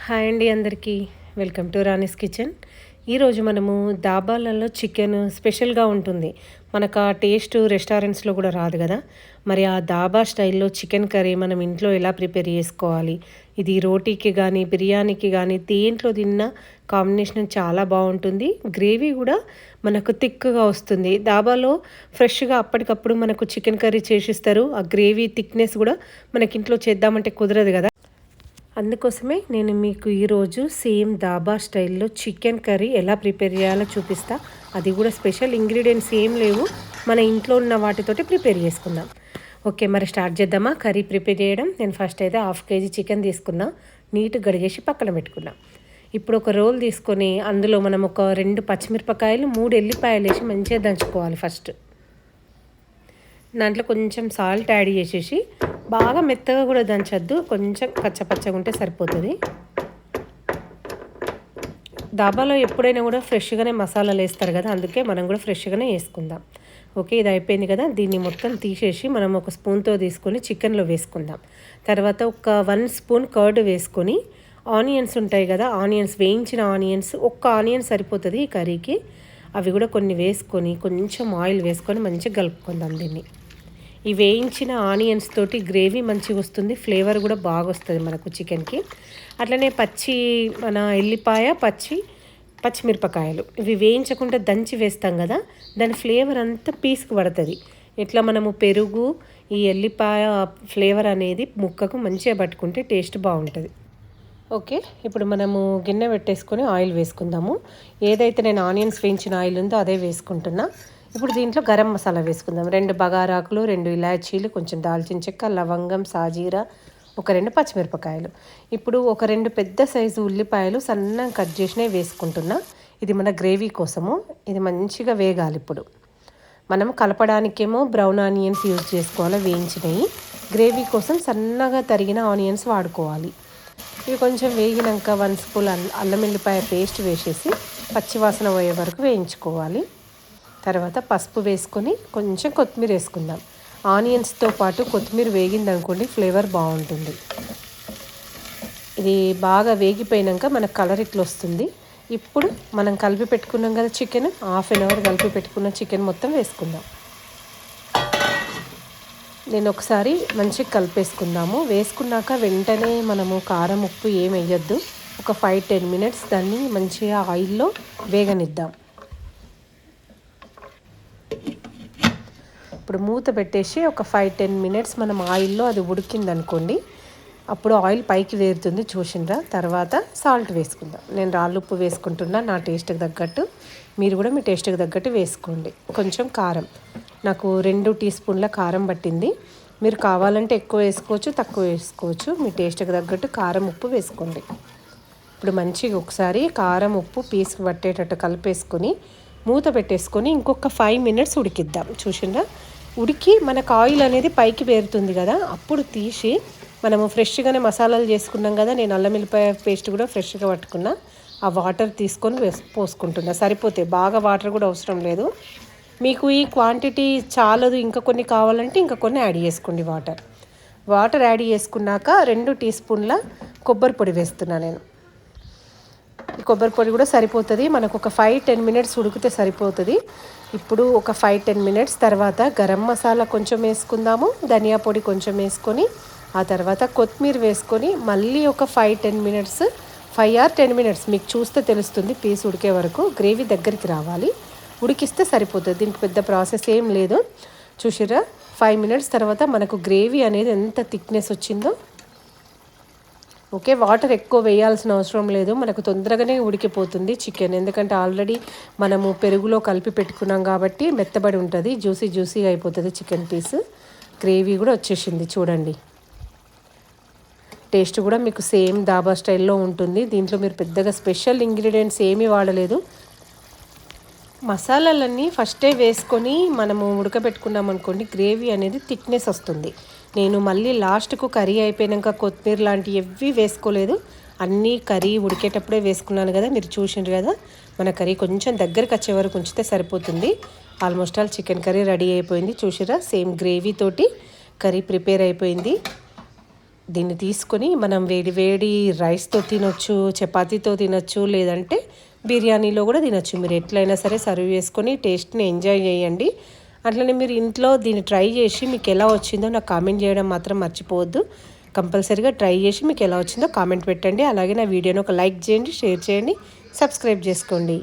Hi అండి అందరికీ. Welcome to Rani's kitchen. ఈరోజు మనము దాబాలలో చికెన్ స్పెషల్గా ఉంటుంది. మనకు ఆ టేస్ట్ రెస్టారెంట్స్లో కూడా రాదు కదా. మరి ఆ దాబా స్టైల్లో చికెన్ కర్రీ మనం ఇంట్లో ఎలా ప్రిపేర్ చేసుకోవాలి, ఇది రోటీకి కానీ బిర్యానీకి కానీ దేంట్లో తిన్నా కాంబినేషన్ చాలా బాగుంటుంది. గ్రేవీ కూడా మనకు థిక్గా వస్తుంది. దాబాలో ఫ్రెష్గా అప్పటికప్పుడు మనకు చికెన్ కర్రీ చేసిస్తారు. ఆ గ్రేవీ థిక్నెస్ కూడా మనకి ఇంట్లో చేద్దామంటే కుదరదు కదా. అందుకోసమే నేను మీకు ఈరోజు సేమ్ దాబా స్టైల్లో చికెన్ కర్రీ ఎలా ప్రిపేర్ చేయాలో చూపిస్తా. అది కూడా స్పెషల్ ఇంగ్రీడియంట్స్ ఏం లేవు, మన ఇంట్లో ఉన్న వాటితోటి ప్రిపేర్ చేసుకుందాం. ఓకే, మరి స్టార్ట్ చేద్దామా కర్రీ ప్రిపేర్ చేయడం. నేను ఫస్ట్ అయితే 1/2 kg చికెన్ తీసుకున్నా, నీట్గా గడిగేసి పక్కన పెట్టుకున్నా. ఇప్పుడు ఒక రోల్ తీసుకొని అందులో మనం ఒక 2 పచ్చిమిరపకాయలు 3 ఎల్లిపాయలు వేసి మంచిగా దంచుకోవాలి. ఫస్ట్ దాంట్లో కొంచెం సాల్ట్ యాడ్ చేసేసి బాగా మెత్తగా కూడా దంచద్దు, కొంచెం కచ్చపచ్చగా ఉంటే సరిపోతుంది. దాబాలో ఎప్పుడైనా కూడా ఫ్రెష్గానే మసాలాలు వేస్తారు కదా, అందుకే మనం కూడా ఫ్రెష్గానే వేసుకుందాం. ఓకే, ఇది అయిపోయింది కదా. దీన్ని మొత్తం తీసేసి మనం ఒక స్పూన్తో తీసుకొని చికెన్లో వేసుకుందాం. తర్వాత ఒక 1 స్పూన్ కర్డ్ వేసుకొని ఆనియన్స్ ఉంటాయి కదా, ఆనియన్స్ వేయించిన ఆనియన్స్, ఒక్క ఆనియన్ సరిపోతుంది ఈ కర్రీకి. అవి కూడా కొన్ని వేసుకొని కొంచెం ఆయిల్ వేసుకొని మంచిగా కలుపుకుందాం దీన్ని. ఈ వేయించిన ఆనియన్స్ తోటి గ్రేవీ మంచిగా వస్తుంది, ఫ్లేవర్ కూడా బాగా వస్తుంది మనకు చికెన్కి. అట్లనే మన ఎల్లిపాయ పచ్చిమిరపకాయలు ఇవి వేయించకుండా దంచి వేస్తాం కదా, దాని ఫ్లేవర్ అంతా పీస్కి పడుతుంది. ఇట్లా మనము పెరుగు ఈ ఎల్లిపాయ ఫ్లేవర్ అనేది ముక్కకు మంచిగా పట్టుకుంటే టేస్ట్ బాగుంటుంది. ఓకే, ఇప్పుడు మనము గిన్నె పెట్టేసుకొని ఆయిల్ వేసుకుందాము. ఏదైతే నేను ఆనియన్స్ వేయించిన ఆయిల్ ఉందో అదే వేసుకుంటున్నా. ఇప్పుడు దీంట్లో గరం మసాలా వేసుకుందాం. 2 బగారాకులు, 2 ఇలాచీలు, కొంచెం దాల్చిన చెక్క, లవంగం, సాజీరా, ఒక 2 పచ్చిమిరపకాయలు. ఇప్పుడు ఒక 2 పెద్ద సైజు ఉల్లిపాయలు సన్నగా కట్ చేసినవి వేసుకుంటున్నా. ఇది మన గ్రేవీ కోసము. ఇది మంచిగా వేగాలి. ఇప్పుడు మనం కలపడానికేమో బ్రౌన్ ఆనియన్స్ యూజ్ చేసుకోవాలి, వేయించినవి. గ్రేవీ కోసం సన్నగా తరిగిన ఆనియన్స్ వాడుకోవాలి. ఇవి కొంచెం వేగినాక 1 స్పూన్ అల్లం వెల్లిపాయ పేస్ట్ వేసేసి పచ్చివాసన పోయే వరకు వేయించుకోవాలి. తర్వాత పసుపు వేసుకొని కొంచెం కొత్తిమీర వేసుకుందాం. ఆనియన్స్తో పాటు కొత్తిమీర వేగిందనుకోండి ఫ్లేవర్ బాగుంటుంది. ఇది బాగా వేగిపోయినాక మనకు కలర్ ఇట్లా వస్తుంది. ఇప్పుడు మనం కలిపి పెట్టుకున్నాం కదా చికెన్, 1/2 అవర్ కలిపి పెట్టుకున్న చికెన్ మొత్తం వేసుకుందాం. నేను ఒకసారి మంచిగా కలిపేసుకుందాము. వేసుకున్నాక వెంటనే మనము కారం ఉప్పు ఏం వేయొద్దు. ఒక 5-10 మినిట్స్ దాన్ని మంచిగా ఆయిల్లో వేగనిద్దాం. ఇప్పుడు మూత పెట్టేసి ఒక 5-10 మినిట్స్ మనం ఆయిల్లో అది ఉడికిందనుకోండి, అప్పుడు ఆయిల్ పైకి వేరుతుంది, చూసిండ్రా. తర్వాత సాల్ట్ వేసుకుందాం. నేను రాళ్ళుప్పు వేసుకుంటున్నా నా టేస్ట్కి తగ్గట్టు, మీరు కూడా మీ టేస్ట్కి తగ్గట్టు వేసుకోండి. కొంచెం కారం, నాకు 2 టీ స్పూన్ల కారం పట్టింది. మీరు కావాలంటే ఎక్కువ వేసుకోవచ్చు, తక్కువ వేసుకోవచ్చు, మీ టేస్ట్కి తగ్గట్టు కారం ఉప్పు వేసుకోండి. ఇప్పుడు మంచిగా ఒకసారి కారం ఉప్పు పీస్కి పట్టేటట్టు కలిపేసుకొని మూత పెట్టేసుకొని ఇంకొక 5 మినిట్స్ ఉడికిద్దాం. చూసిండ్రా, ఉడికి మనకు ఆయిల్ అనేది పైకి వేరుతుంది కదా, అప్పుడు తీసి మనము ఫ్రెష్గానే మసాలాలు చేసుకున్నాం కదా. నేను అల్లం వెల్లిపాయ పేస్ట్ కూడా ఫ్రెష్గా పట్టుకున్నా. ఆ వాటర్ తీసుకొని పోసుకుంటున్నా. సరిపోతాయి, బాగా వాటర్ కూడా అవసరం లేదు. మీకు ఈ క్వాంటిటీ చాలదు, ఇంకా కొన్ని కావాలంటే ఇంకా కొన్ని యాడ్ చేసుకోండి. వాటర్ యాడ్ చేసుకున్నాక 2 టీ స్పూన్ల కొబ్బరి పొడి వేస్తున్నా నేను. ఈ కొబ్బరి పొడి కూడా సరిపోతుంది మనకు. ఒక 5-10 మినిట్స్ ఉడికితే సరిపోతుంది. ఇప్పుడు ఒక 5-10 మినిట్స్ తర్వాత గరం మసాలా కొంచెం వేసుకుందాము, ధనియా పొడి కొంచెం వేసుకొని, ఆ తర్వాత కొత్తిమీర వేసుకొని మళ్ళీ ఒక 5-10 మినిట్స్ 5 or 10 మినిట్స్ మీకు చూస్తే తెలుస్తుంది. పీస్ ఉడికే వరకు గ్రేవీ దగ్గరికి రావాలి, ఉడికిస్తే సరిపోతుంది. దీనికి పెద్ద ప్రాసెస్ ఏం లేదు. చూసిరా, 5 మినిట్స్ తర్వాత మనకు గ్రేవీ అనేది ఎంత థిక్నెస్ వచ్చిందో. ఓకే, వాటర్ ఎక్కువ వేయాల్సిన అవసరం లేదు, మనకు తొందరగానే ఉడికిపోతుంది చికెన్. ఎందుకంటే ఆల్రెడీ మనము పెరుగులో కలిపి పెట్టుకున్నాం కాబట్టి మెత్తబడి ఉంటుంది, జ్యూసీగా అయిపోతుంది చికెన్ పీస్. గ్రేవీ కూడా వచ్చేసింది చూడండి. టేస్ట్ కూడా మీకు సేమ్ దాబా స్టైల్లో ఉంటుంది. దీంట్లో మీరు పెద్దగా స్పెషల్ ఇంగ్రీడియంట్స్ ఏమీ వాడలేదు. మసాలాలన్నీ ఫస్టే వేసుకొని మనము ఉడకబెట్టుకున్నాం అనుకోండి, గ్రేవీ అనేది థిక్నెస్ వస్తుంది. నేను మళ్ళీ లాస్ట్కు కర్రీ అయిపోయాక కొత్తిమీర లాంటివి ఎవ్వి వేసుకోలేదు, అన్నీ కర్రీ ఉడికేటప్పుడే వేసుకున్నాను కదా, మీరు చూసిండ్రు కదా. మన కర్రీ కొంచెం దగ్గరికి వచ్చే వరకు ఉంచితే సరిపోతుంది. Almost all chicken curry ready అయిపోయింది. చూసిరా, సేమ్ గ్రేవీ తోటి కర్రీ ప్రిపేర్ అయిపోయింది. దీన్ని తీసుకొని మనం వేడి వేడి రైస్తో తినొచ్చు, చపాతీతో తినొచ్చు, లేదంటే బిర్యానీలో కూడా తినొచ్చు. మీరు ఎట్లయినా సరే సర్వ్ చేసుకొని టేస్ట్ని ఎంజాయ్ చేయండి. అట్లనే మీరు ఇంట్లో దీన్ని ట్రై చేసి మీకు ఎలా వచ్చిందో నాకు కామెంట్ చేయడం మాత్రం మర్చిపోవద్దు. కంపల్సరీగా ట్రై చేసి మీకు ఎలా వచ్చిందో కామెంట్ పెట్టండి. అలాగే నా వీడియోని ఒక లైక్ చేయండి, షేర్ చేయండి, సబ్స్క్రైబ్ చేసుకోండి.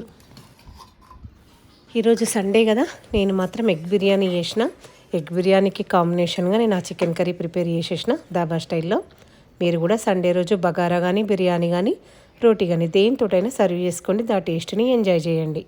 ఈరోజు సండే కదా, నేను మాత్రం ఎగ్ బిర్యానీ చేసిన. ఎగ్ బిర్యానీకి కాంబినేషన్గా నేను ఆ చికెన్ కర్రీ ప్రిపేర్ చేసేసిన దాబా స్టైల్లో. మీరు కూడా సండే రోజు బగారా కానీ, బిర్యానీ కానీ, రోటీ కానీ దేనితోటైనా సర్వ్ చేసుకోండి. దా టేస్ట్ని ఎంజాయ్ చేయండి.